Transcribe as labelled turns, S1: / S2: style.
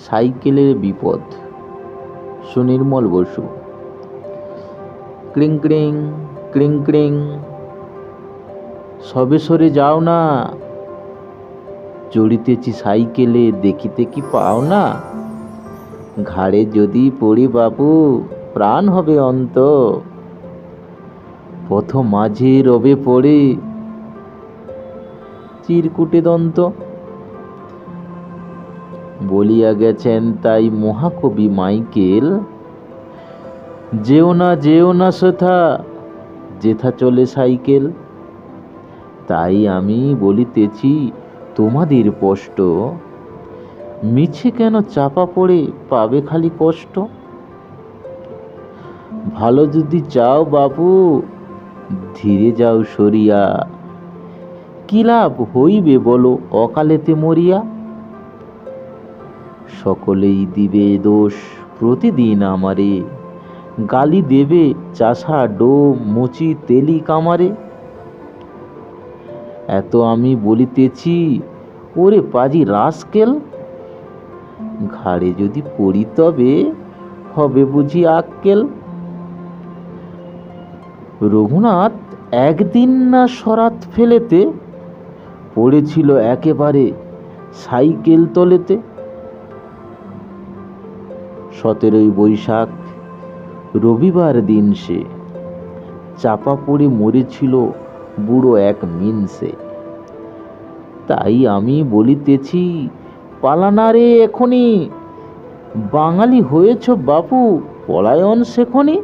S1: সাইকেলের বিপদ। সুনির্মল বসু। ক্রিং ক্রিং ক্রিং ক্রিং, সবে সরে যাও না, চড়িতেছি সাইকেলে, দেখিতে কি পাও না? ঘাড়ে যদি পড়ি বাবু, প্রাণ হবে অন্ত। পথ মাঝে রবে পড়ে চিরকুটে দন্ত। বলিয়া গেছেন তাই মহাকবি মাইকেল, যেও না সেথা, যেথা চলে সাইকেল। তাই আমি বলিতেছি তোমাদের স্পষ্ট, মিছে কেন চাপা পড়ে পাবে খালি কষ্ট। ভালো যদি চাও বাবু, ধীরে যাও সরিয়া, কি লাভ হইবে বলো অকালেতে মরিয়া। সকলেই দিবে দোষ প্রতিদিন আমারে, গালি দেবে চাষা ডো মুচি তেলি কামারে। এত আমি বলিতেছি ওরে পাজি রাস্কেল, ঘাড়ে যদি পড়ি তবে হবে বুঝি আক্কেল। রঘুনাথ একদিন না সরাত ফেলেতে পড়েছিল একেবারে সাইকেল তলেতে। 17ই বৈশাখ রবিবার দিন সে, চাপা পড়ে মরেছিল বুড়ো এক মিনসে। তাই আমি বলিতেছি পালানা রে এখনই, বাঙালি হয়েছ বাপু, পলায়ন শেখনি।